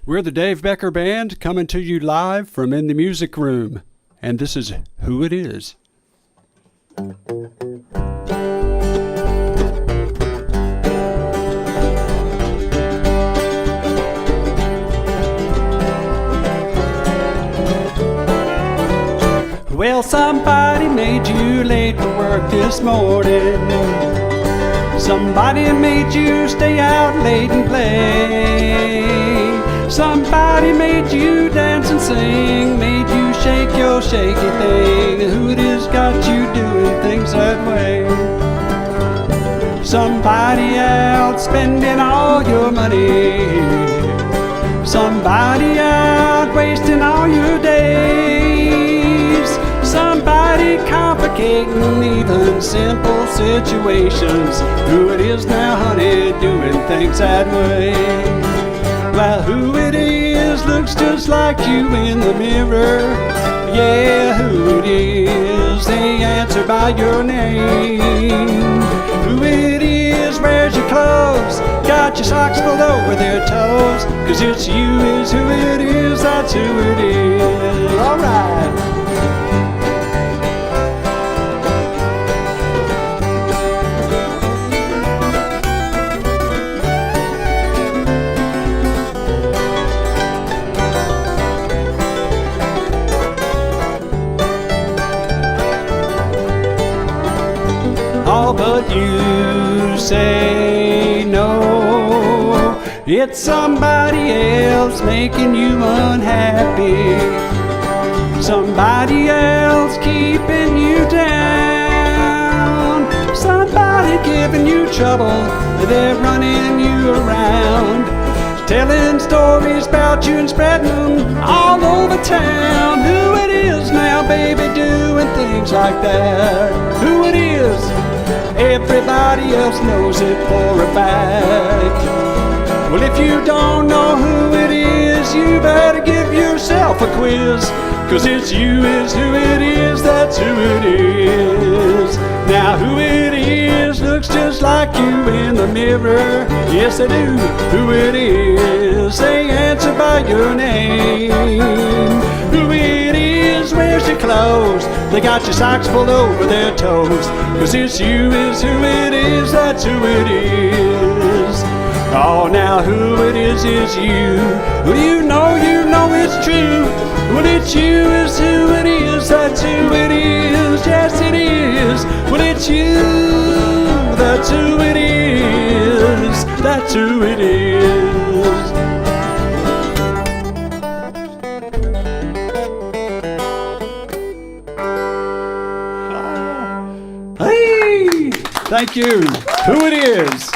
We're the Dave Becker Band coming to you live from In the Music Room, and this is Who It Is. Well, somebody made you late for work this morning. Somebody made you stay out late and play. Somebody made you dance and sing, made you shake your shaky thing. Who it is got you doing things that way? Somebody out spending all your money. Somebody out wasting all your days. Somebody complicating even simple situations. Who it is now, honey, doing things that way? Well, who it is looks just like you in the mirror. Yeah, who it is, they answer by your name. Who it is wears your clothes, got your socks pulled over their toes. 'Cause it's you is who it is, that's who it is. All right. All but you say no. It's somebody else making you unhappy. Somebody else keeping you down. Somebody giving you trouble. They're running you around. Telling stories about you and spreading them all over town. Who it is now, baby, doing things like that? Who it is? Everybody else knows it for a fact. Well, if you don't know who it is, you better give yourself a quiz. 'Cause it's you is who it is, that's who it is. Now who it is looks just like you in the mirror. Yes, they do. Who it is, they answer by your name. Who it is wears your clothes, they got your socks pulled over their toes. 'Cause it's you is who it is, that's who it is. Oh, now who it is you. Well, you know it's true. Well, it's you is who it is, that's who it is. Yes, it is. Well, it's you, that's who it is. That's who it is. Hey, thank you. Who it is.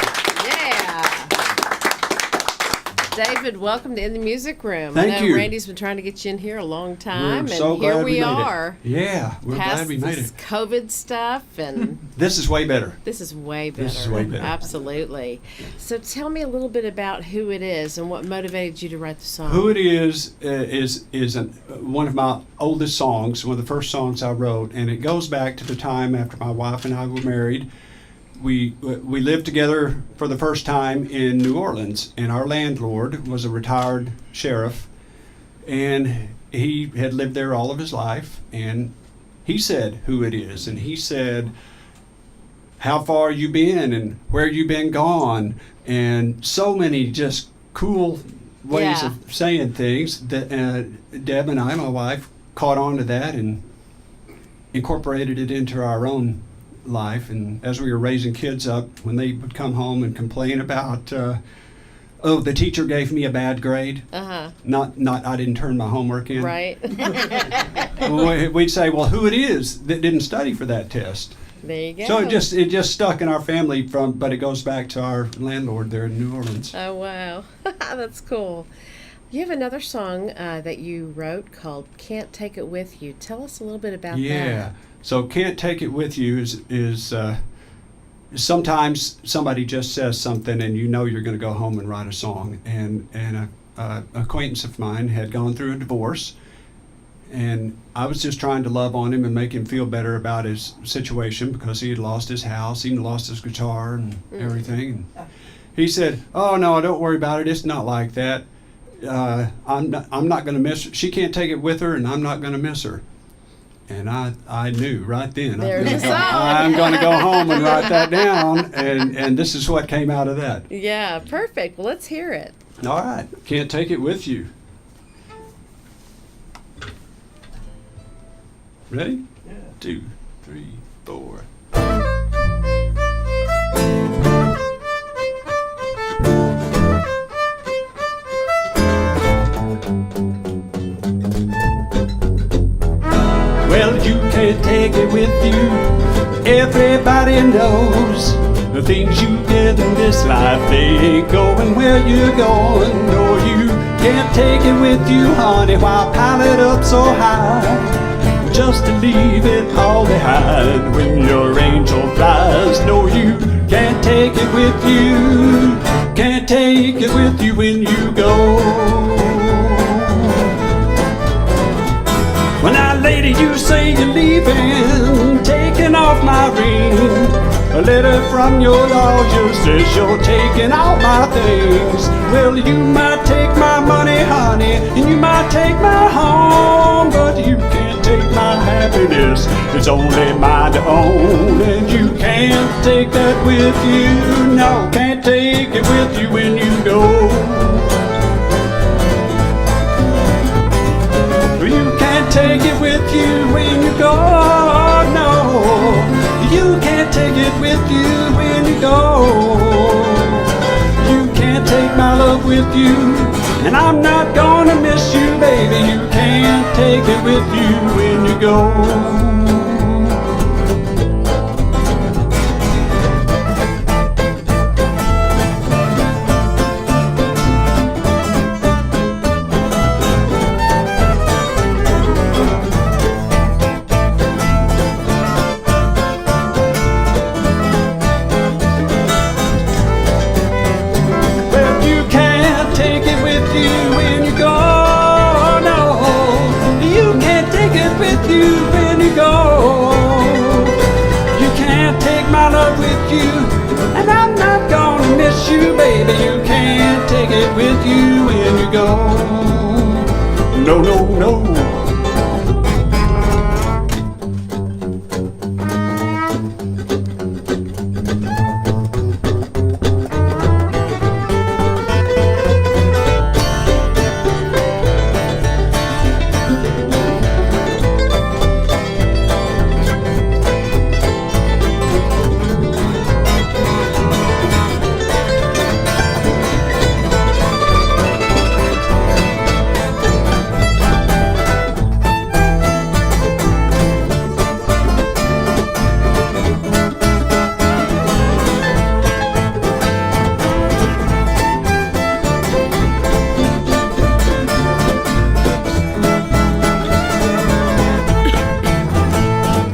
David, welcome to In the Music Room. Thank I know you. Randy's been trying to get you in here a long time, We're so and here glad we made are. It. Yeah, we're glad we made this it. COVID stuff, and This is way better. this is way better. This is way better. Absolutely. So tell me a little bit about who it is and what motivated you to write the song. Who It Is one of my oldest songs, one of the first songs I wrote, and it goes back to the time after my wife and I were married. We lived together for the first time in New Orleans, and our landlord was a retired sheriff, and he had lived there all of his life, and he said who it is, and he said how far you been and where you been gone, and so many just cool ways Yeah. of saying things that Deb and I, my wife, caught on to that and incorporated it into our own life. And as we were raising kids up, when they would come home and complain about oh, the teacher gave me a bad grade, not I didn't turn my homework in, Right. we'd say, well, who it is that didn't study for that test. There you go. So it just stuck in our family but it goes back to our landlord there in New Orleans. Oh, wow. That's cool. You have another song that you wrote called Can't Take It With You. Tell us a little bit about that. So Can't Take It With You is sometimes somebody just says something and you know you're going to go home and write a song. And a acquaintance of mine had gone through a divorce, and I was just trying to love on him and make him feel better about his situation because he had lost his house, he had lost his guitar and everything. And he said, "Oh no, don't worry about it. It's not like that. I'm not going to miss her. She can't take it with her, and I'm not going to miss her. And I knew right then. I'm going to go home and write that down, and this is what came out of that. Yeah, perfect. Well, let's hear it. All right. Can't take it with you. Ready? Yeah. 2, 3, 4. Well, you can't take it with you. Everybody knows the things you get in this life, they ain't going where you're going. No, you can't take it with you, honey. Why pile it up so high just to leave it all behind when your angel flies? No, you can't take it with you. Can't take it with you when you go. Well, now, lady, you say you're leaving, taking off my ring. A letter from your lawyer says you're taking all my things. Well, you might take my money, honey, and you might take my home, but you can't take my happiness. It's only mine to own, and you can't take that with you. No, can't take it with you when you go. You can't take it with you when you go, no. You can't take it with you when you go. You can't take my love with you, and I'm not gonna miss you, baby. You can't take it with you when you go. And I'm not gonna miss you, baby. You can't take it with you when you go. No, no, no.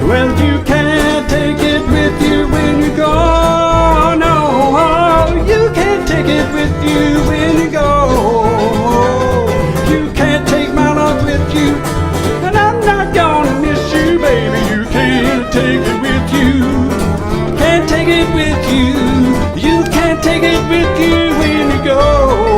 Well, you can't take it with you when you go. No, you can't take it with you when you go. You can't take my love with you, and I'm not gonna miss you, baby. You can't take it with you. Can't take it with you. You can't take it with you when you go.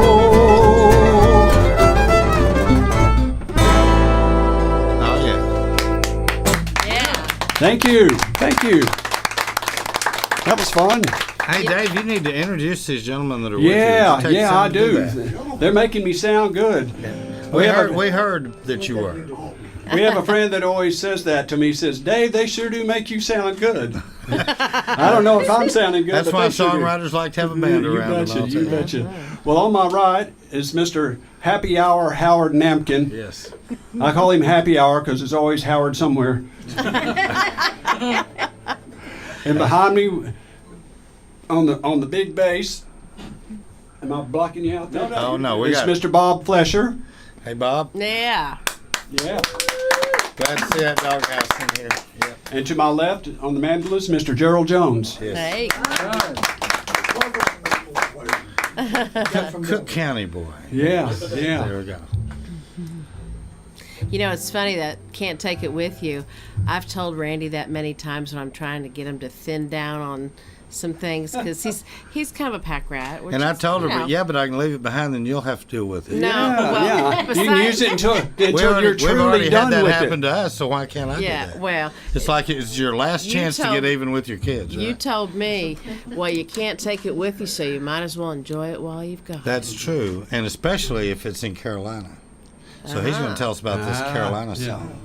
Thank you. Thank you. That was fun. Hey, Dave, you need to introduce these gentlemen that are with you. you. Yeah, I do. They're making me sound good. Yeah. We heard that you were. We have a friend that always says that to me. He says, Dave, they sure do make you sound good. I don't know if I'm sounding good. That's why songwriters like to have a band around. You betcha. Well, on my right is Mr. Happy Hour Howard Namkin. Yes. I call him Happy Hour because there's always Howard somewhere. And behind me, on the big bass, am I blocking you out there? Oh no, it's Mr. Bob Flesher. Hey, Bob. Yeah. Yeah. Glad to see that doghouse in here. Yep. And to my left, on the mandolins, Mr. Gerald Jones. Yes. Hey. Cook County boy. Yeah. There we go. You know, it's funny that can't take it with you. I've told Randy that many times when I'm trying to get him to thin down on some things because he's kind of a pack rat. And I told her, you know. but yeah, but I can leave it behind, and you'll have to deal with it. No, well, yeah. You can besides- use it until We've you're already truly done had that with happen it. to us, so why can't I do Yeah, that? well, It's like it's your last You chance to told- get even with your kids, right? you told me, well, you can't take it with you, so you might as well enjoy it while you've got it. That's true, and especially if it's in Carolina. So he's going to tell us about this Carolina yeah. song.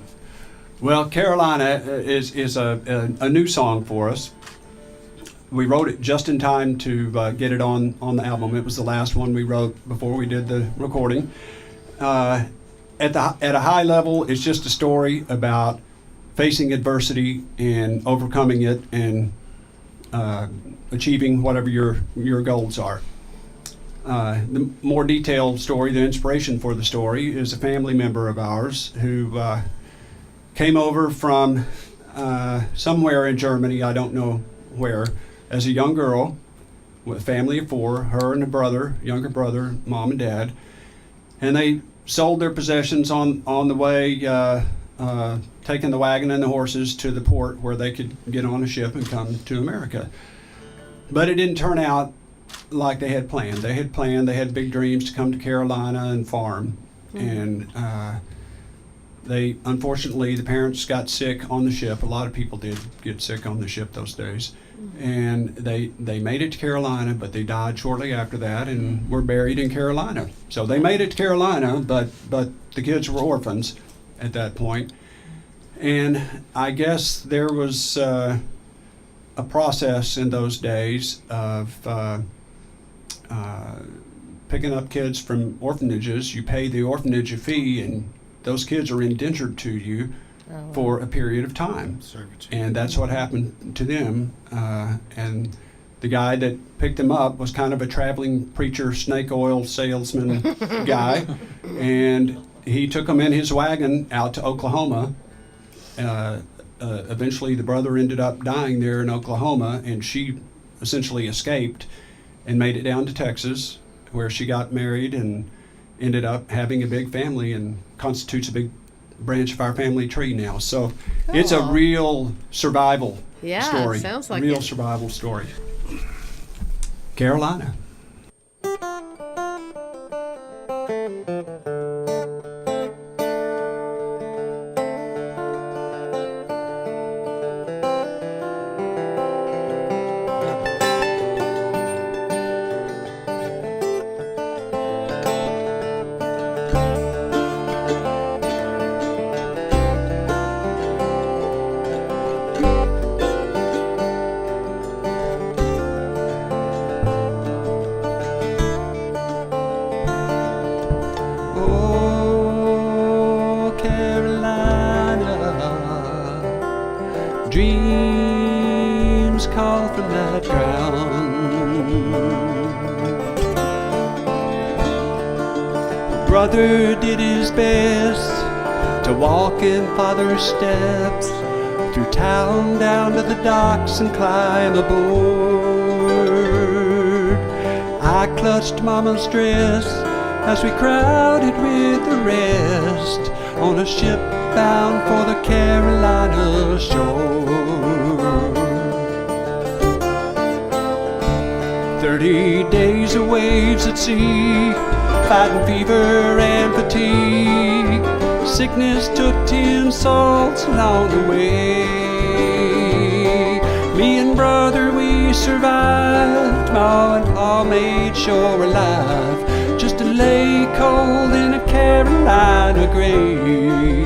Well, Carolina is a new song for us. We wrote it just in time to get it on the album. It was the last one we wrote before we did the recording. At a high level, it's just a story about facing adversity and overcoming it and achieving whatever your goals are. The more detailed story, the inspiration for the story, is a family member of ours who came over from somewhere in Germany, I don't know where, as a young girl with a family of 4, her and a brother, younger brother, mom and dad, and they sold their possessions on the way, taking the wagon and the horses to the port where they could get on a ship and come to America. But it didn't turn out like they had planned. They had big dreams to come to Carolina and farm. And unfortunately, the parents got sick on the ship. A lot of people did get sick on the ship those days. And they made it to Carolina, but they died shortly after that and were buried in Carolina. So they made it to Carolina, but the kids were orphans at that point. And I guess there was a process in those days of picking up kids from orphanages. You pay the orphanage a fee, and those kids are indentured to you for a period of time. Servitude. And that's what happened to them. And the guy that picked them up was kind of a traveling preacher, snake oil salesman guy. And he took them in his wagon out to Oklahoma. Eventually, the brother ended up dying there in Oklahoma, and she essentially escaped and made it down to Texas, where she got married and ended up having a big family and constitutes a big branch of our family tree now. So it's a real survival story. Sounds like real it. survival story. Carolina. Oh, Carolina, dreams call from that ground. Brother did his best to walk in father's steps, through town down to the docks and climb aboard. I clutched mama's dress as we crowded with the rest on a ship bound for the Carolina shore. 30 days of waves at sea, fighting fever and fatigue. Sickness took 10 salts along the way. Me and brother, we survived. Ma and Pa made sure alive, just to lay cold in a Carolina grave.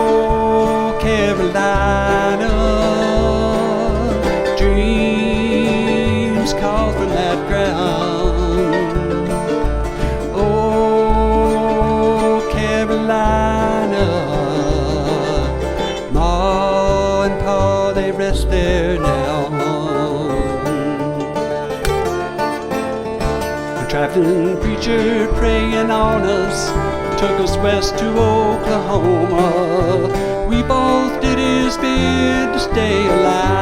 Oh, Carolina, dreams call from that ground. Oh, Carolina, Ma and Pa, they rest there now. A traveling preacher praying on us took us west to Oklahoma. We both did his bid to stay alive.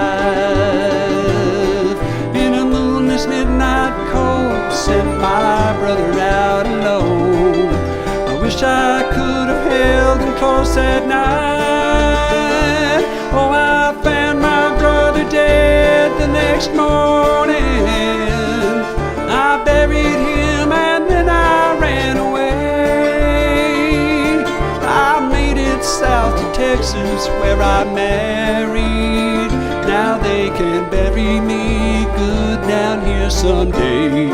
In a moonless midnight cold, sent my brother out alone. I wish I could have held him close that night. next morning I buried him and then I ran away. I made it south to Texas where I married. Now they can bury me good down here someday.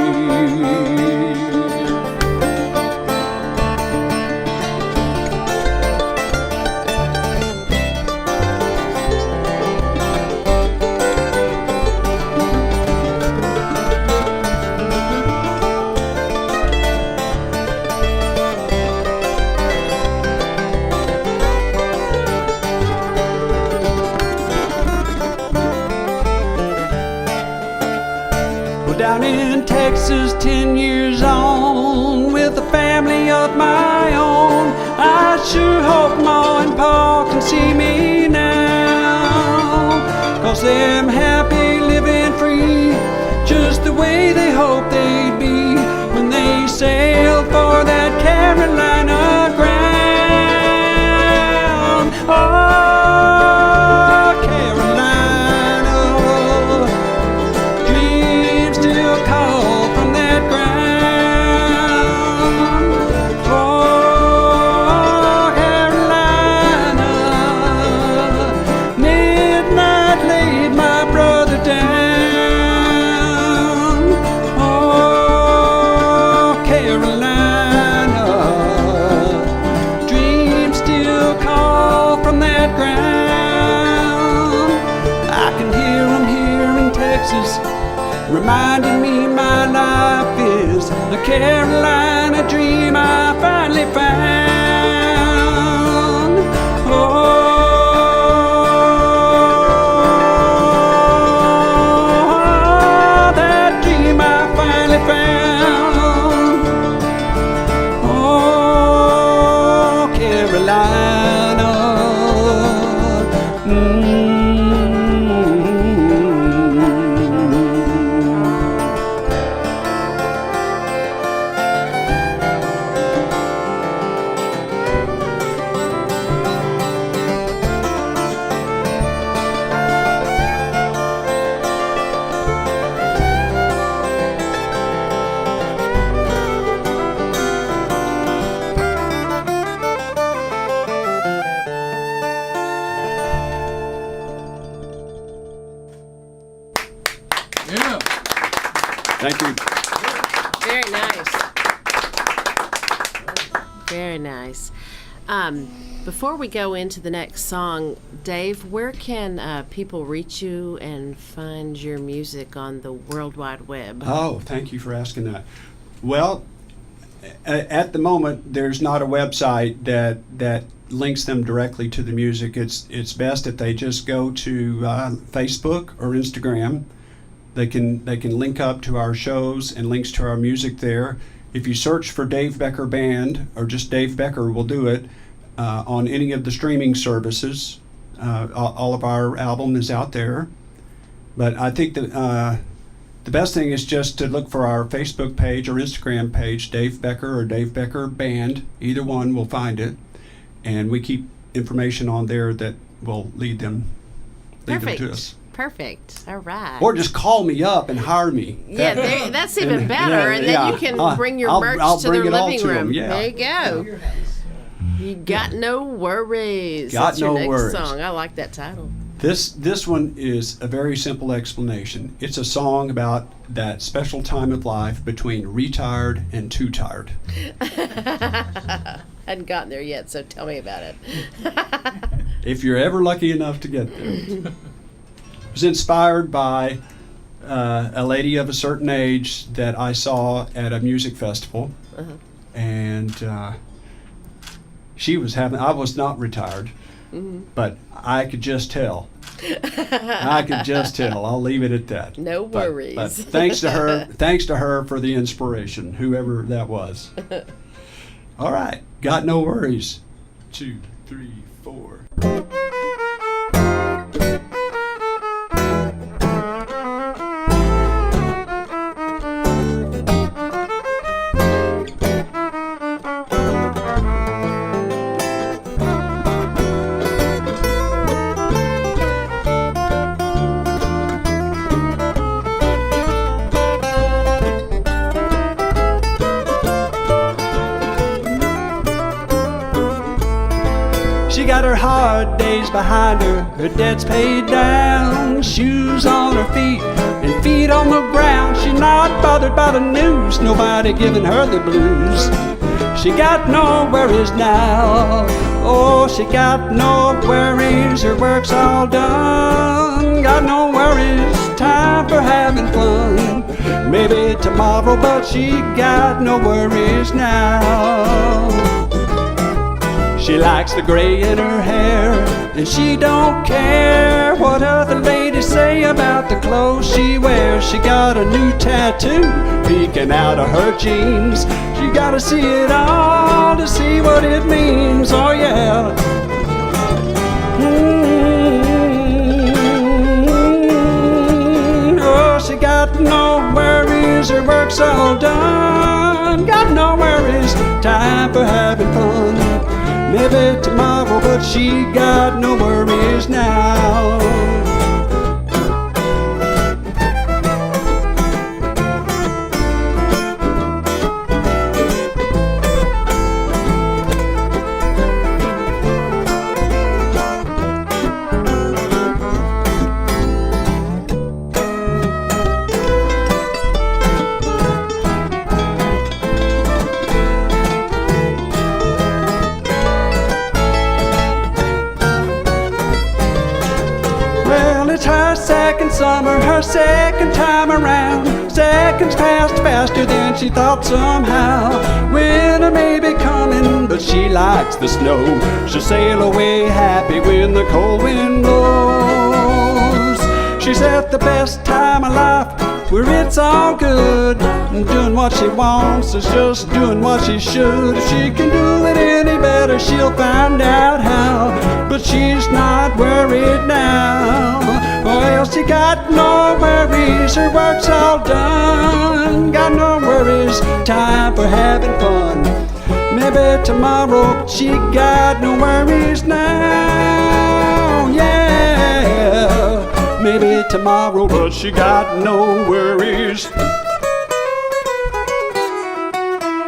Down in Texas, 10 years on, with a family of my own. I sure hope Ma and Pa can see me now, 'cause they're happy living free, just the way they hope they'd be when they sailed for that Carolina ground. Oh, Carolina, dreams still call from that ground. Oh, Carolina, midnight laid my brother down. Oh, Carolina, dreams still call from that ground. I can hear 'em here in Texas, reminding me my life is a Carolina dream I finally found. Oh, that dream I finally found. Oh, Carolina. Yeah. Thank you. Very nice. Very nice. Before we go into the next song, Dave, where can people reach you and find your music on the World Wide Web? Oh, thank you for asking that. Well, at the moment, there's not a website that links them directly to the music. It's best if they just go to Facebook or Instagram. They can link up to our shows and links to our music there. If you search for Dave Becker Band or just Dave Becker will do it on any of the streaming services. All of our album is out there. But I think that the best thing is just to look for our Facebook page or Instagram page, Dave Becker or Dave Becker Band. Either one will find it. And we keep information on there that will lead them to us. Perfect. All right. Or just call me up and hire me. Yeah, that's even better. And then you can bring your merch to their living room. Yeah. There you go. You got no worries. Got That's your no next worries. song. I like that title. This one is a very simple explanation. It's a song about that special time of life between retired and too tired. Hadn't gotten there yet, so tell me about it. If you're ever lucky enough to get there. It was inspired by a lady of a certain age that I saw at a music festival. And she was I was not retired. But I could just tell. I could just tell. I'll leave it at that. No worries. But thanks to her for the inspiration, whoever that was. All right, got no worries. 2, 3, 4. got her hard days behind her, her debt's paid down. Shoes on her feet and feet on the ground. She's not bothered by the news, nobody giving her the blues. She got no worries now, oh, she got no worries. Her work's all done, got no worries, time for having fun. Maybe tomorrow, but she got no worries now. She likes the gray in her hair, and she don't care what other ladies say about the clothes she wears. She got a new tattoo peeking out of her jeans. You gotta see it all to see what it means, oh yeah. Oh, she got no worries, her work's all done. Got no worries, time for having fun. Maybe tomorrow, but she got no worries now. Second summer, her second time around. Seconds passed faster than she thought somehow. Winter may be coming, but she likes the snow. She'll sail away happy when the cold wind blows. She's at the best time of life, where it's all good. And doing what she wants is just doing what she should. If she can do it any better, she'll find out how. But she's not worried now. Well, she got no worries, her work's all done. Got no worries, time for having fun. Maybe tomorrow, but she got no worries now. Yeah, maybe tomorrow, but she got no worries.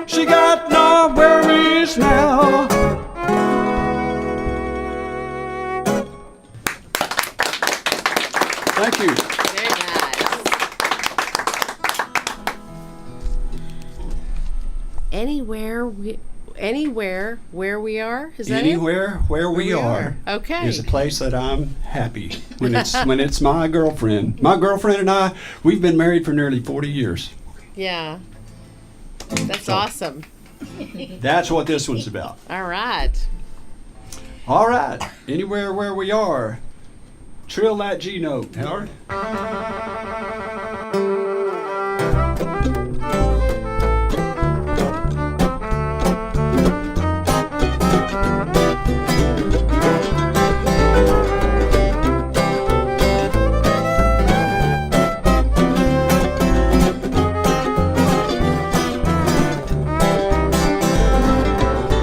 She got no worries now. Thank you. Very nice. Anywhere where we are? Is that Anywhere where we are. Okay. Is a place that I'm happy when it's my girlfriend. My girlfriend and I, we've been married for nearly 40 years. Yeah. That's awesome. That's what this one's about. All right. All right. Anywhere where we are. Trill that G note, Howard.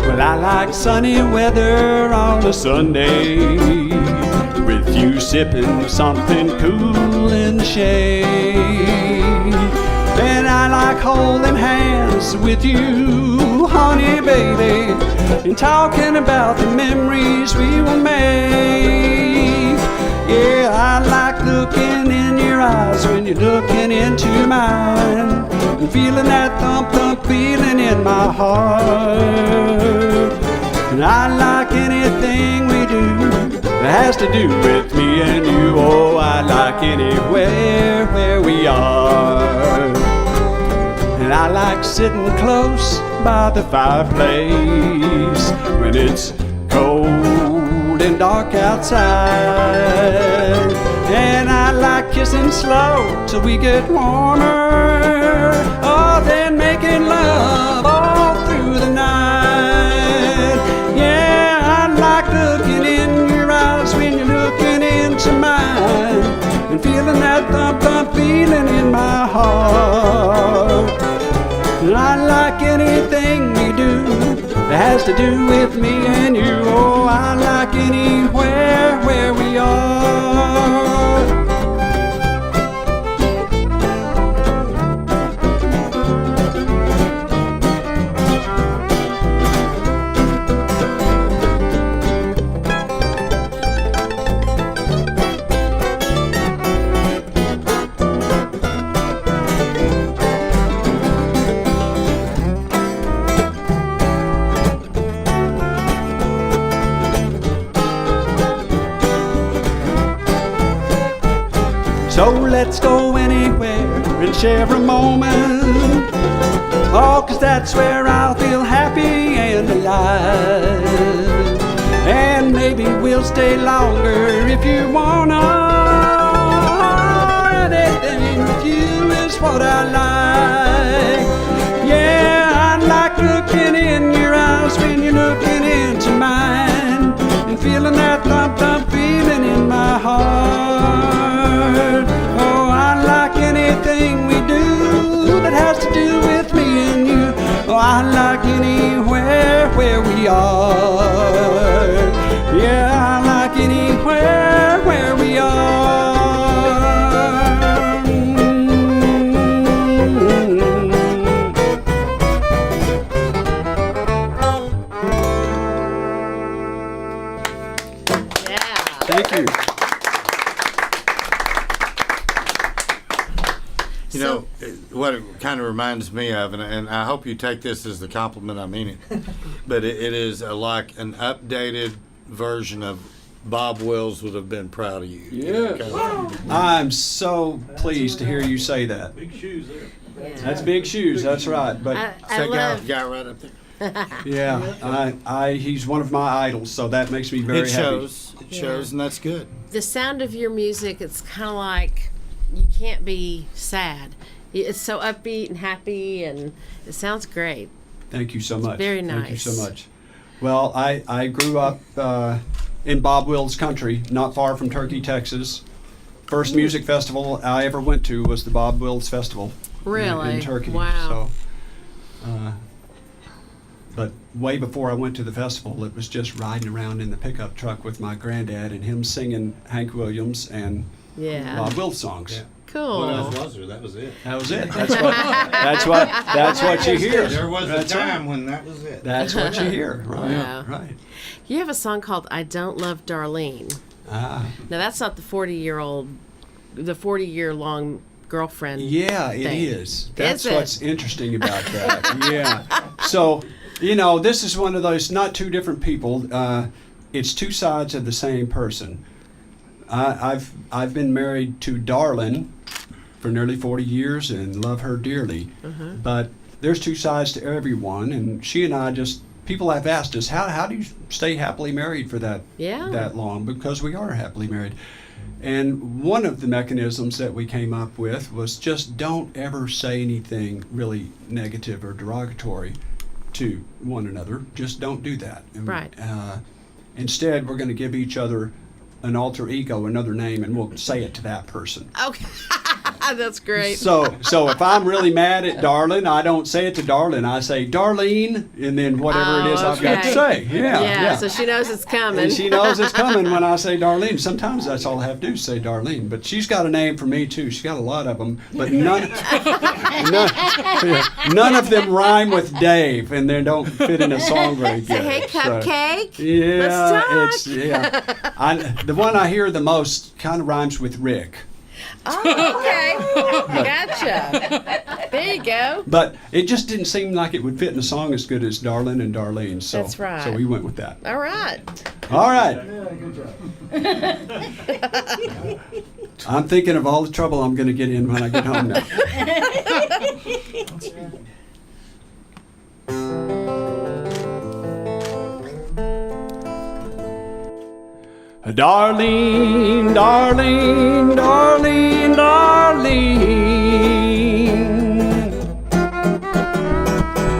Well, I like sunny weather on a Sunday, with you sipping something cool in the shade. And I like holding hands with you, honey baby, and talking about the memories we will make. Yeah, I like looking in your eyes when you're looking into mine, and feeling that thump thump feeling in my heart. And I like anything we do that has to do with me and you. Oh, I like anywhere where we are. And I like sitting close by the fireplace when it's cold and dark outside. And I like kissing slow till we get warmer. Oh, then making love all through the night. Yeah, I like looking in your eyes when you're looking into mine, and feeling that thump thump feeling in my heart. And I like anything we do that has to do with me and you. Oh, I like anywhere where we are. let's go anywhere and share a moment. Oh, 'cause that's where I'll feel happy and alive. And maybe we'll stay longer if you wanna. Anything with you is what I like. Yeah, I like looking in your eyes when you're looking into mine, and feeling that thump thump feeling in my heart. Oh, I like anything we do that has to do with me and you. Oh, I like anywhere where we are. Yeah, I like anywhere where we are. Thank you. You know, what it kind of reminds me of, and I hope you take this as the compliment, I mean it, but it is like an updated version of Bob Wills would have been proud of you. Yeah. I'm so pleased to hear you say that. Big shoes there. Yeah. That's big shoes, that's right. But I That love. guy right up there. yeah, he's one of my idols, so that makes me very It happy. shows. It shows, and that's good. The sound of your music, it's kind of like you can't be sad. It's so upbeat and happy, and it sounds great. Thank you so much. Very Thank you nice. so much. Well, I grew up in Bob Wills country, not far from Turkey, Texas. First music festival I ever went to was the Bob Wills Festival. Really? In Turkey. Wow. So, but way before I went to the festival, it was just riding around in the pickup truck with my granddad and him singing Hank Williams and Yeah. Bob Wills songs. Yeah. Cool. What else was there? That was it. That was it. That's what you hear. There was That's a right. time when that was it. That's what you hear. Right. Wow. Right. You have a song called "I Don't Love Darlene." Ah. Now that's not the 40-year-long girlfriend. Yeah, it thing. is. That's Is it? what's interesting about that. Yeah. So, this is one of those not two different people. It's two sides of the same person. I've been married to Darlene for nearly 40 years and love her dearly. But there's two sides to everyone, and she and I people have asked us, how do you stay happily married for that long? Because we are happily married. And one of the mechanisms that we came up with was just don't ever say anything really negative or derogatory to one another. Just don't do that. And, Right. Instead, we're going to give each other an alter ego, another name, and we'll say it to that person. Okay. That's great. So if I'm really mad at Darlene, I don't say it to Darlene. I say Darlene, and then whatever it is I've got to okay. say. Yeah. So she knows it's coming. And she knows it's coming when I say Darlene. Sometimes that's all I have to do is say Darlene. But she's got a name for me, too. She's got a lot of them. But none of them rhyme with Dave, and they don't fit in a song very good. Say, hey, Cupcake. Yeah, Let's talk. the one I hear the most kind of rhymes with Rick. Oh, okay. Gotcha. There you go. But it just didn't seem like it would fit in a song as good as Darlene and Darlene. So, That's right. So we went with that. All right. All right. I'm thinking of all the trouble I'm going to get in when I get home now. Darlene, Darlene, Darlene, Darlene.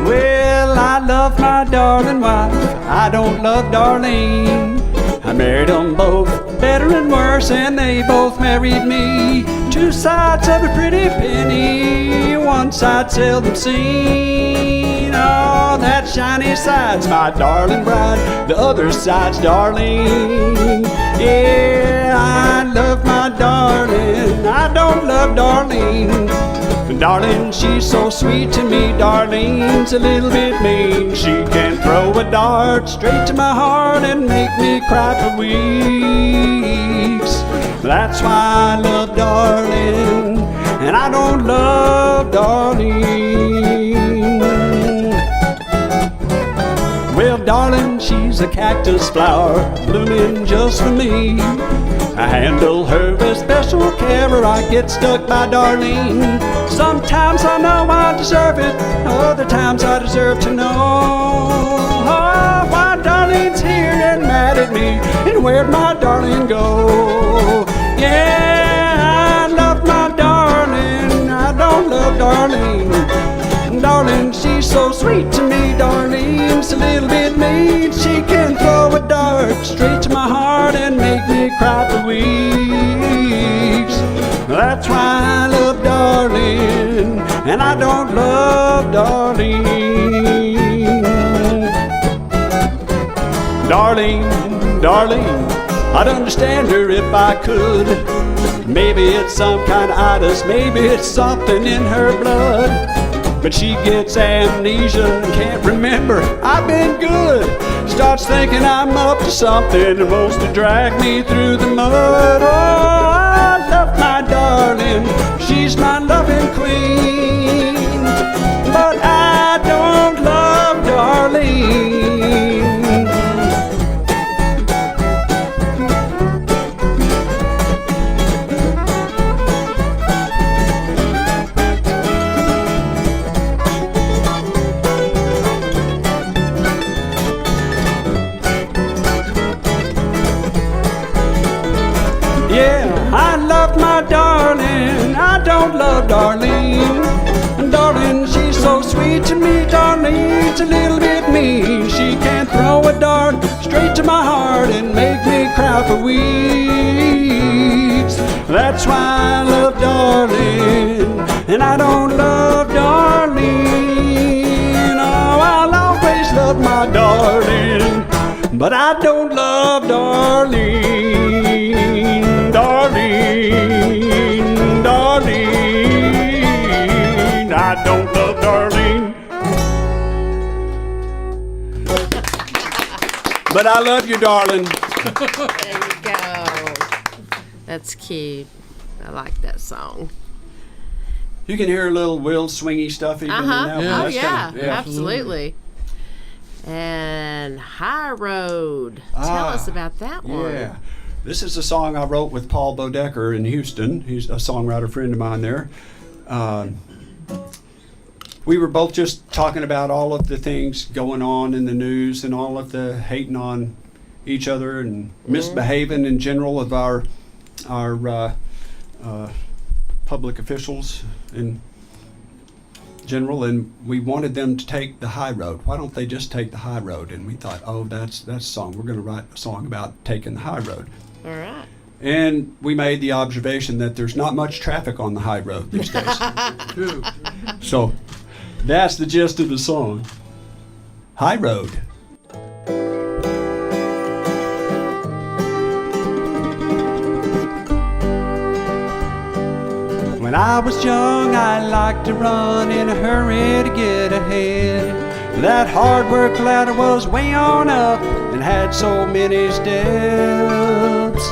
Well, I love my darling wife, I don't love Darlene. I married them both, better and worse, and they both married me. Two sides of a pretty penny, one side seldom seen. Oh, that shiny side's my darling bride, the other side's Darlene. Yeah, I love my darling, I don't love Darlene. Darling, she's so sweet to me, Darlene's a little bit mean. She can throw a dart straight to my heart and make me cry for weeks. That's why I love Darlene, and I don't love Darlene. Well, darling, she's a cactus flower, blooming just for me. I handle her with special care or I get stuck by Darlene. Sometimes I know I deserve it, other times I deserve to know why Darlene's here and mad at me, and where'd my darling go? Yeah, I love my darling, I don't love Darlene. Darling, she's so sweet to me, Darlene's a little bit mean. She can throw a dart straight to my heart and make me cry for weeks. That's why I love Darlene, and I don't love Darlene. Darlene, Darlene, I'd understand her if I could. Maybe it's some kind of itis, maybe it's something in her blood. But she gets amnesia and can't remember I've been good. Starts thinking I'm up to something and wants to drag me through the mud. Oh, I love my darling, she's my loving queen. But I don't love Darlene. I love my darling, I don't love Darlene. Darling, she's so sweet to me, Darlene's a little bit mean. She can throw a dart straight to my heart and make me cry for weeks. That's why I love Darling, and I don't love Darlene. Oh, I'll always love my darling, but I don't love Darlene. Darlene, Darlene, I don't love Darlene. But I love you, darling. There you go. That's cute. I like that song. You can hear a little Will swingy stuff even in that one. Oh, That's yeah, kinda- absolutely. And High Road. Tell us about that one. Yeah. This is a song I wrote with Paul Bodecker in Houston. He's a songwriter friend of mine there. We were both just talking about all of the things going on in the news and all of the hating on each other and misbehaving in general of our public officials in general, and we wanted them to take the high road. Why don't they just take the high road? And we thought, oh, that's a song. We're going to write a song about taking the high road. All right. And we made the observation that there's not much traffic on the high road these days. So that's the gist of the song. High Road. When I was young, I liked to run in a hurry to get ahead. That hard work ladder was way on up and had so many steps.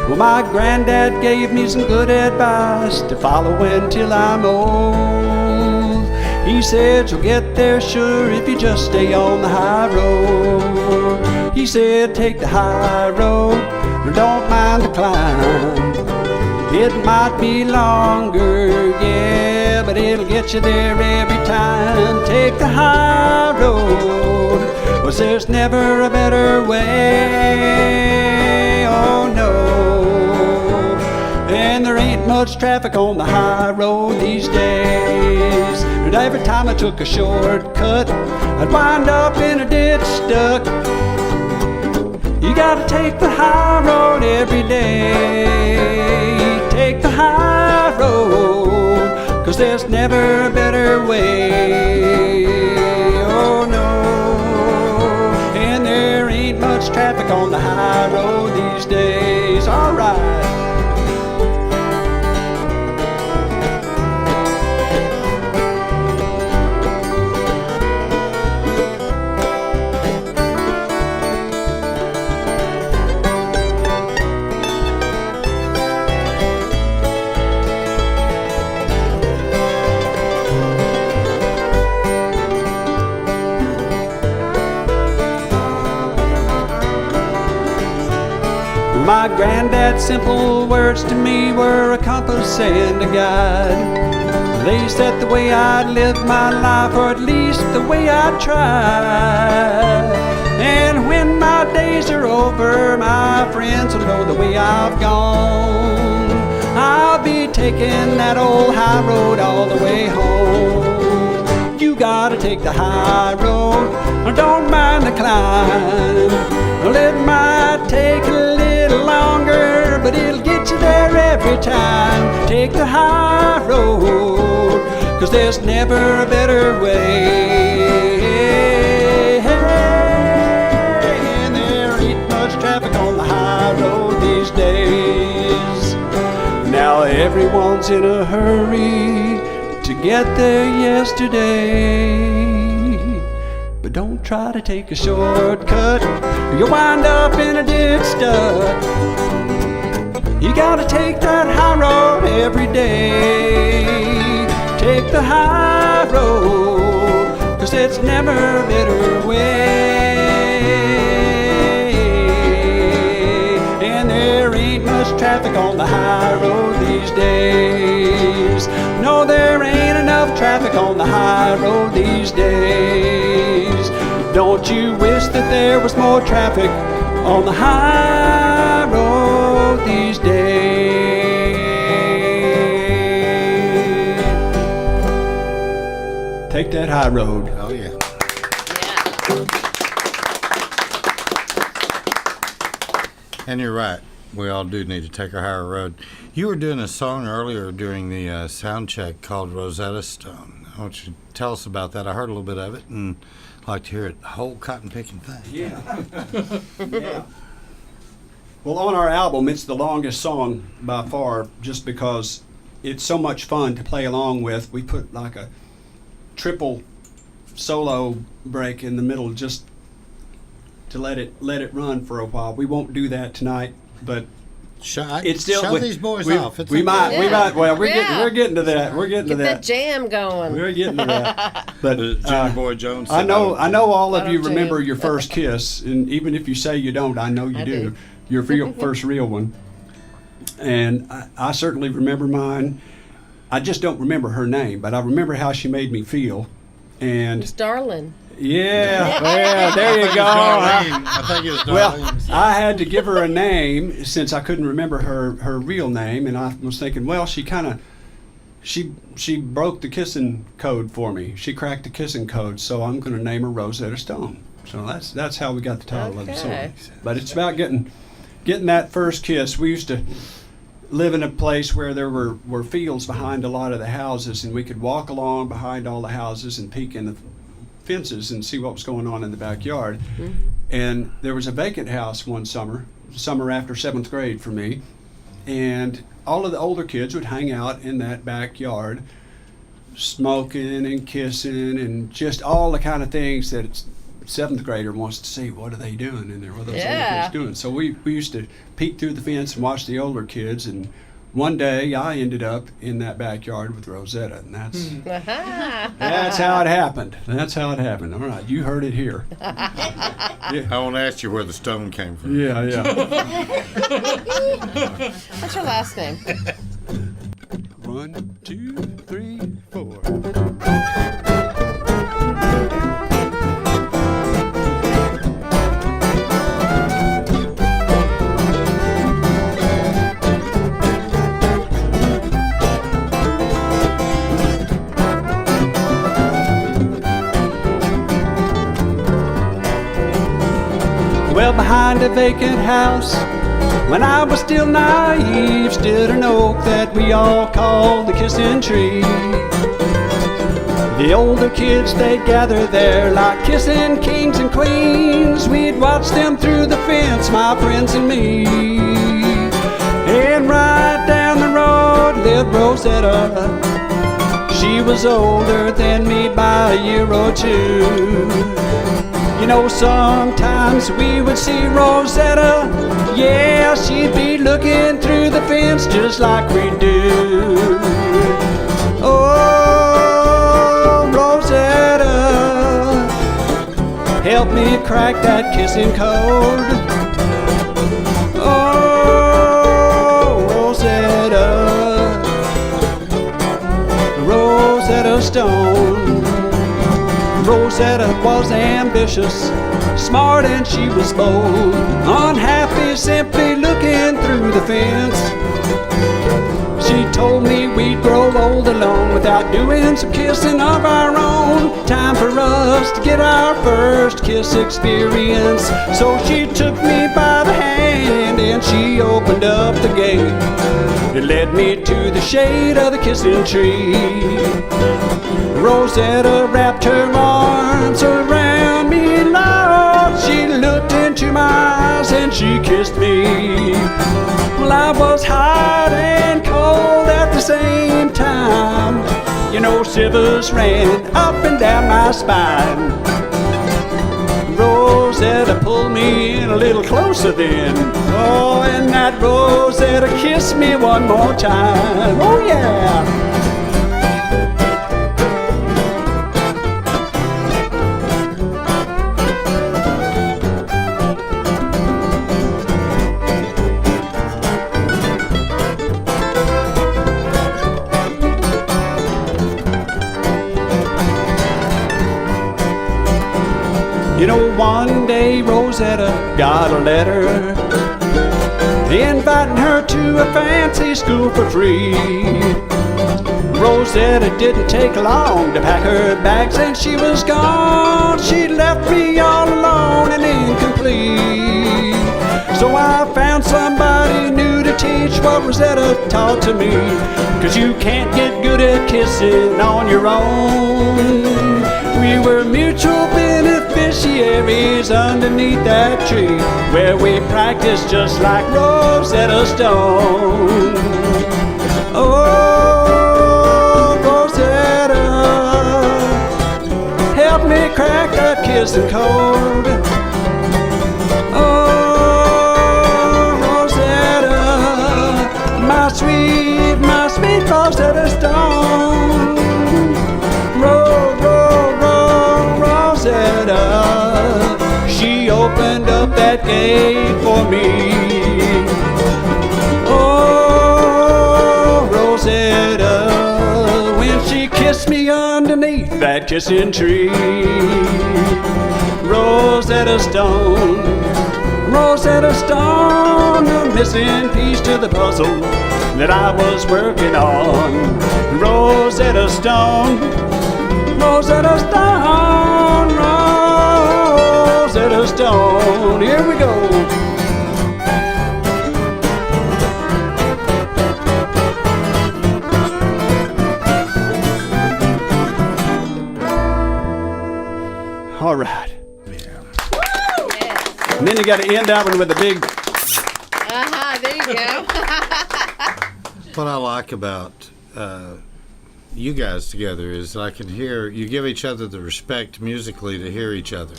Well, my granddad gave me some good advice to follow until I'm old. He said you'll get there sure if you just stay on the high road. He said take the high road, don't mind the climb. It might be longer, yeah, but it'll get you there every time. Take the high road, 'cause there's never a better way, oh no. And there ain't much traffic on the high road these days. And every time I took a shortcut, I'd wind up in a ditch stuck. You gotta take the high road every day. Take the high road, 'cause there's never a better way, oh no. And there ain't much traffic on the high road these days, alright. My granddad's simple words to me were a compass and a guide. They set the way I'd live my life, or at least the way I'd try. And when my days are over, my friends will know the way I've gone. I'll be taking that old high road all the way home. You gotta take the high road, don't mind the climb. Well, it might take a little longer, but it'll get you there every time. Take the high road, 'cause there's never a better way. And there ain't much traffic on the high road these days. Now everyone's in a hurry to get there yesterday. But don't try to take a shortcut, or you'll wind up in a ditch stuck. You gotta take that high road every day. Take the high road, 'cause it's never a better way. And there ain't much traffic on the high road these days. No, there ain't enough traffic on the high road these days. Don't you wish that there was more traffic on the high road these days? Take that high road. Oh, yeah. And you're right. We all do need to take a higher road. You were doing a song earlier during the sound check called Rosetta Stone. I want you to tell us about that. I heard a little bit of it and I'd like to hear it, the whole cotton picking thing. Yeah. Yeah. Well, on our album, it's the longest song by far, just because it's so much fun to play along with. We put like a triple solo break in the middle just to let it run for a while. We won't do that tonight, but it's still show these boys off. It's we might. Well, we're Yeah. getting to that. We're getting Get to that that. jam going. We're getting to that. But Junior Boy Jones. I know all of you Auto-tune. remember your first kiss, and even if you say you don't, I know you I do. do. Your first real one. And I certainly remember mine. I just don't remember her name, but I remember how she made me feel. And It's Darlin'. yeah, well, there you go. I think it was Well, Darlene. I had to give her a name since I couldn't remember her real name, and I was thinking, well, she broke the kissing code for me. She cracked the kissing code, so I'm going to name her Rosetta Stone. So that's how we got the title of the Okay. song. But it's about getting that first kiss. We used to live in a place where there were fields behind a lot of the houses, and we could walk along behind all the houses and peek in the fences and see what was going on in the backyard. Mm-hmm. And there was a vacant house one summer after 7th grade for me, and all of the older kids would hang out in that backyard smoking and kissing and just all the kind of things that a 7th grader wants to see. What are they doing in there? What are those older Yeah. kids doing? So we used to peek through the fence and watch the older kids, and one day I ended up in that backyard with Rosetta, and that's how it happened. That's how it happened. All right, you heard it here. I won't ask you where the stone came from. Yeah. What's your last name? 1, 2, 3, 4. Well, behind a vacant house, when I was still naive, stood an oak that we all called the kissing tree. The older kids, they'd gather there like kissing kings and queens. We'd watch them through the fence, my friends and me. And right down the road lived Rosetta. She was older than me by a year or two. You know, sometimes we would see Rosetta. Yeah, she'd be looking through the fence just like we do. Oh, Rosetta, help me crack that kissing code. Oh, Stone. Rosetta was ambitious, smart, and she was bold. Unhappy, simply looking through the fence. She told me we'd grow old alone without doing some kissing of our own. Time for us to get our first kiss experience. So she took me by the hand and she opened up the gate. It led me to the shade of the kissing tree. Rosetta wrapped her arms around me, Lord. She looked into my eyes and she kissed me. Well, I was hot and cold at the same time. You know, shivers ran up and down my spine. Rosetta pulled me in a little closer then. Oh, and that Rosetta kissed me one more time. Oh, yeah. You know, one day Rosetta got a letter inviting her to a fancy school for free. Rosetta didn't take long to pack her bags and she was gone. She left me all alone and incomplete. So I found somebody new to teach what Rosetta taught to me. 'Cause you can't get good at kissing on your own. We were mutual beneficiaries underneath that tree, where we practiced just like Rosetta Stone. Oh, Rosetta, help me crack that kissing code. Oh, Rosetta, my sweet Rosetta Stone. Rosetta, she opened up that gate for me. Oh, Rosetta, when she kissed me underneath that kissing tree. Rosetta Stone, Rosetta Stone, the missing piece to the puzzle that I was working on. Rosetta Stone, Rosetta Stone, Rosetta Stone. Here we go. All right. And then you got to end that one with a big. There you go. What I like about you guys together is I can hear you give each other the respect musically to hear each other,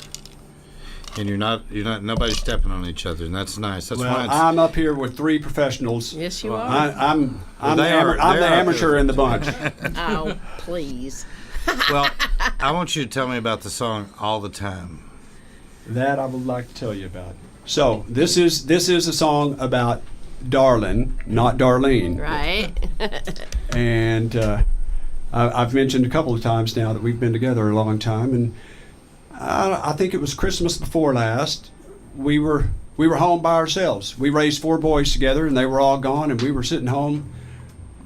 and you're not nobody's stepping on each other, and that's nice. That's Well, why it's, I'm up here with three professionals. Yes, you are. I'm they the are amateur in the bunch. Oh, please. well, I want you to tell me about the song All the Time. That I would like to tell you about. So this is a song about Darlin, not Darlene. Right. And I've mentioned a couple of times now that we've been together a long time, and I think it was Christmas before last. We were home by ourselves. We raised 4 boys together, and they were all gone, and we were sitting home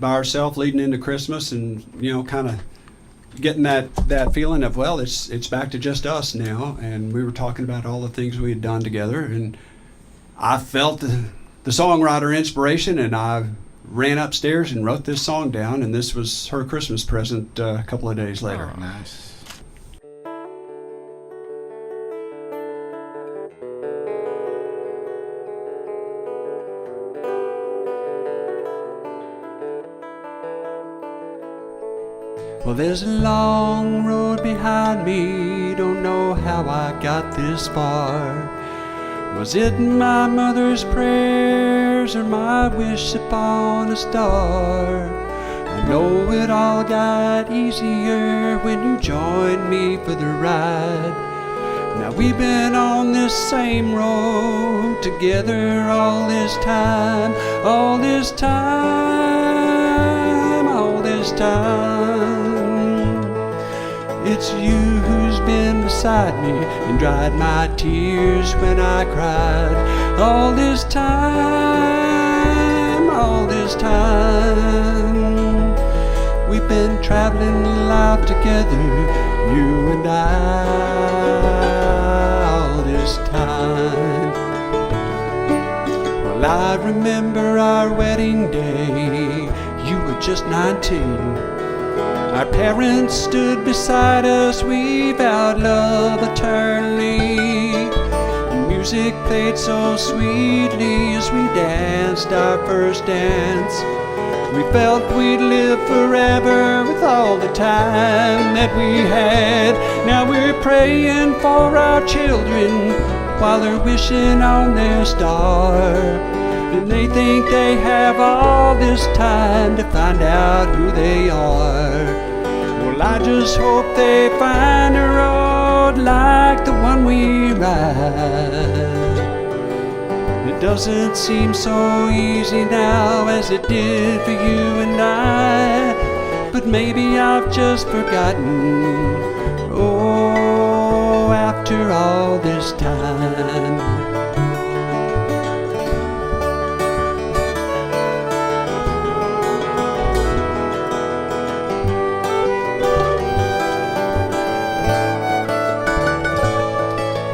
by ourselves leading into Christmas, and kind of getting that feeling of, well, it's back to just us now. And we were talking about all the things we had done together, and I felt the songwriter inspiration, and I ran upstairs and wrote this song down, and this was her Christmas present a couple of days later. Oh, nice. Well, there's a long road behind me, don't know how I got this far. Was it my mother's prayers or my wish upon a star? I know it all got easier when you joined me for the ride. Now we've been on this same road together all this time, all this time, all this time. beside me and dried my tears when I cried. All this time, we've been traveling life together, you and I, all this time. Well, I remember our wedding day, you were just 19. Our parents stood beside us, we vowed love eternally. The music played so sweetly as we danced our first dance. We felt we'd live forever with all the time that we had. Now we're praying for our children while they're wishing on their star. And they think they have all this time to find out who they are. Well, I just hope they find a road like the one we ride. It doesn't seem so easy now as it did for you and I, but maybe I've just forgotten, oh, after all this time.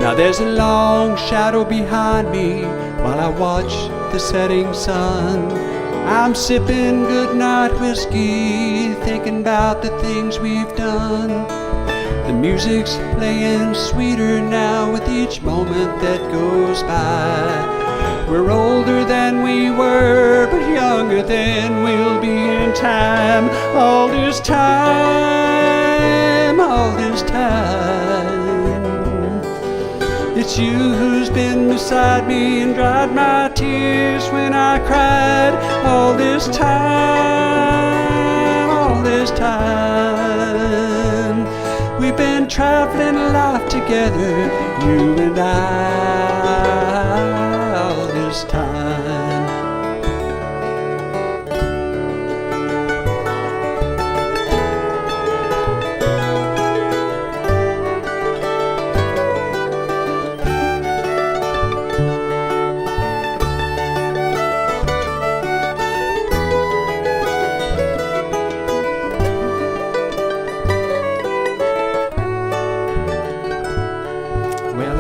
Now there's a long shadow behind me while I watch the setting sun. I'm sipping goodnight whiskey, thinking about the things we've done. The music's playing sweeter now with each moment that goes by. We're older than we were, but younger than we'll be in time. All this time, all this time. It's you who's been beside me and dried my tears when I cried. All this time, all this time. We've been traveling life together, you and I, all this time.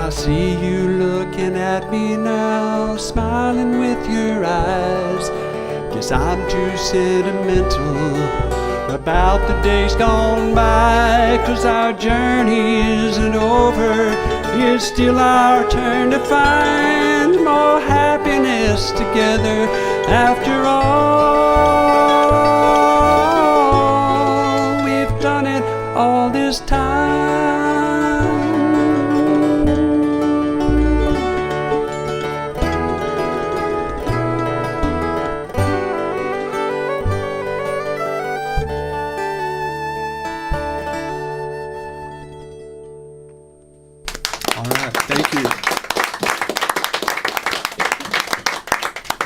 I see you looking at me now, smiling with your eyes. Guess I'm too sentimental about the days gone by, 'cause our journey isn't over. It's still our turn to find more happiness together after all. We've done it all this time. Thank you.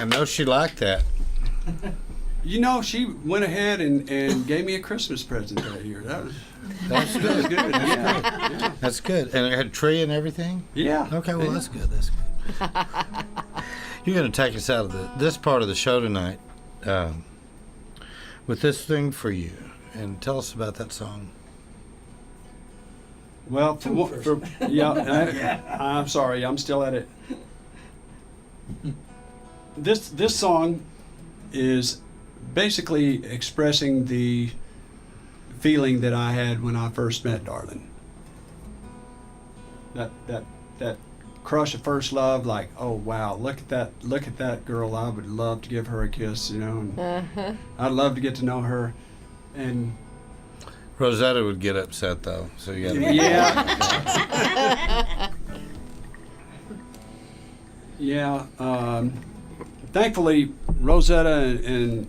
I know she liked that. You know, she went ahead and gave me a Christmas present that year. That was good. Yeah. That's good. And it had a tree and everything? Yeah. Okay, well, that's good. That's good. You're going to take us out of this part of the show tonight with this thing for you. And tell us about that song. Well, I'm sorry, I'm still at it. This song is basically expressing the feeling that I had when I first met Darlene. That crush of first love, like, oh wow, look at that girl. I would love to give her a kiss, you know. And I'd love to get to know her, and Rosetta would get upset though, so you got to yeah. Thankfully, Rosetta and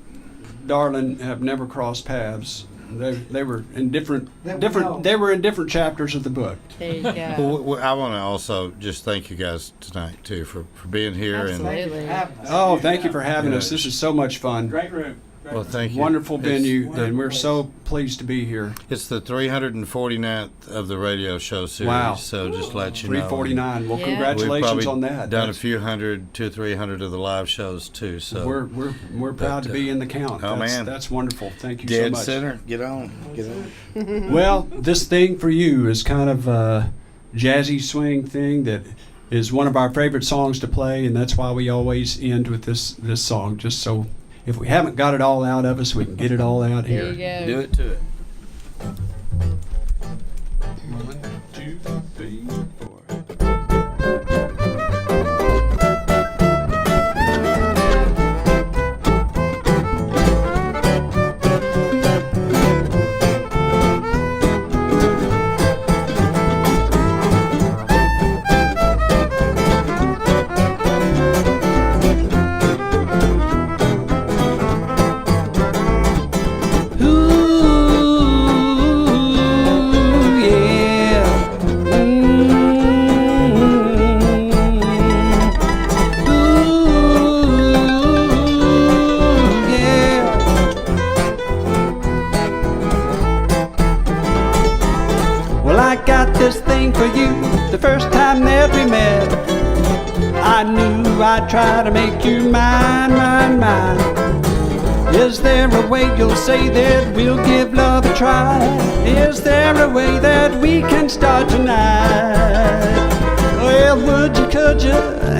Darlene have never crossed paths. They were in different. They were in different chapters of the book. There you go. Well, I want to also just thank you guys tonight too for being here. Absolutely. Oh, thank you for having us. This is so much fun. Great room. Well, thank you. Wonderful It's- venue, and we're so pleased to be here. It's the 349th of the radio show series. Wow. So just let you know. 349. Well, Yeah. We've congratulations probably on that. done a That's- few hundred, 200-300 of the live shows too. So We're proud to be in the count. oh, man. That's wonderful. Thank you so dead much. center. Get on. Well, this thing for you is kind of a jazzy swing thing that is one of our favorite songs to play, and that's why we always end with this song, just so if we haven't got it all out of us, we can get it all out There here. you go. Do it to it. 1, 2, 3, 4. Ooh, yeah. Ooh, yeah. Well, I got this thing for you the first time that we met. I knew I'd try to make you mine, mine, mine. Is there a way you'll say that we'll give love a try? Is there a way that we can start tonight? Well, would you, could you,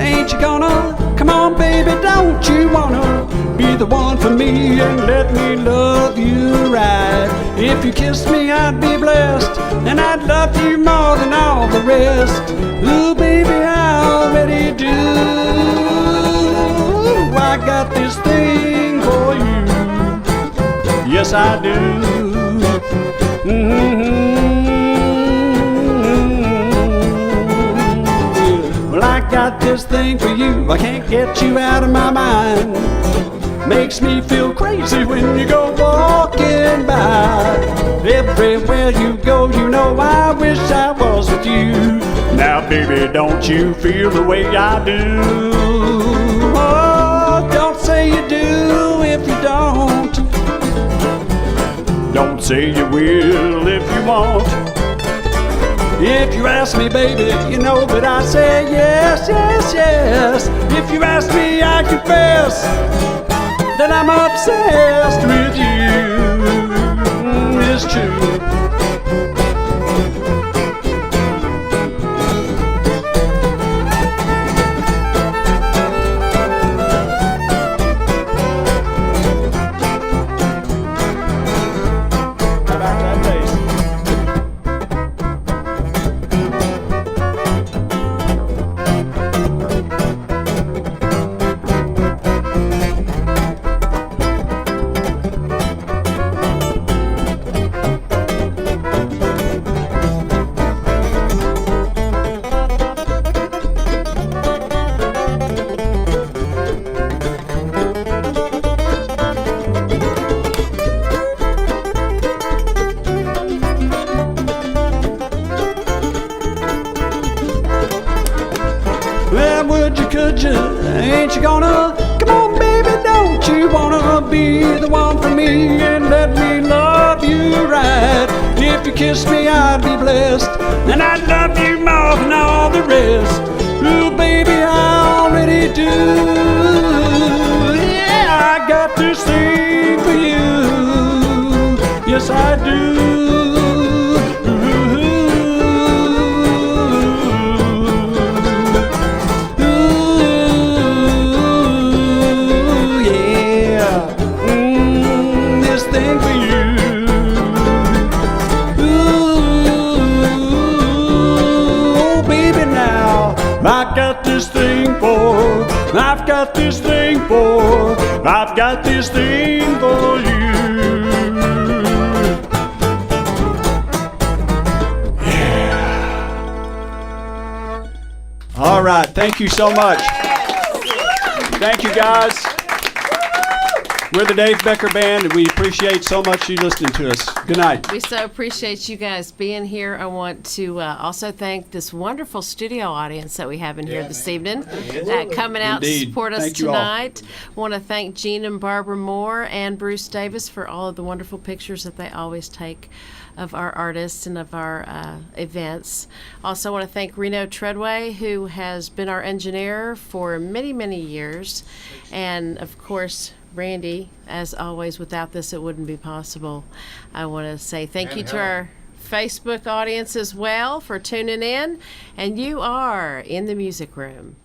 ain't you gonna? Come on, baby, don't you wanna be the one for me and let me love you right? If you kissed me, I'd be blessed, and I'd love you more than all the rest. Ooh, baby, I already do. I got this thing for you. Yes, I do. Well, I got this thing for you. I can't get you out of my mind. Makes me feel crazy when you go walking by. Everywhere you go, you know I wish I was with you. Now, baby, don't you feel the way I do? Oh, don't say you do if you don't. Don't say you will if you won't. If you ask me, baby, you know that I say yes, yes, yes. If you ask me, I confess that I'm obsessed with you. It's true. How about that bass? Well, would you, could you, ain't you gonna? Come on, baby, don't you wanna be the one for me and let me love you right? If you kiss me, I'd be blessed, and I'd love you more than all the rest. Ooh, baby, I already do. Yeah, I got this thing for you. Yes, I do. Thing for you. Ooh, baby, now I've got this thing for, I've got this thing for, I've got this thing for you. Yeah. All right, thank you so much. Thank you, guys. We're the Dave Becker Band, and we appreciate so much you listening to us. Good night. We so appreciate you guys being here. I want to also thank this wonderful studio audience that we have in here this evening, coming out to Indeed. support us Thank you all. tonight. Want to thank Gene and Barbara Moore and Bruce Davis for all of the wonderful pictures that they always take of our artists and of our events. Also want to thank Reno Treadway, who has been our engineer for many, many years. And of course, Randy, as always, without this it wouldn't be possible. I want to say thank you to our Facebook audience as well for tuning in. And you are in the music room.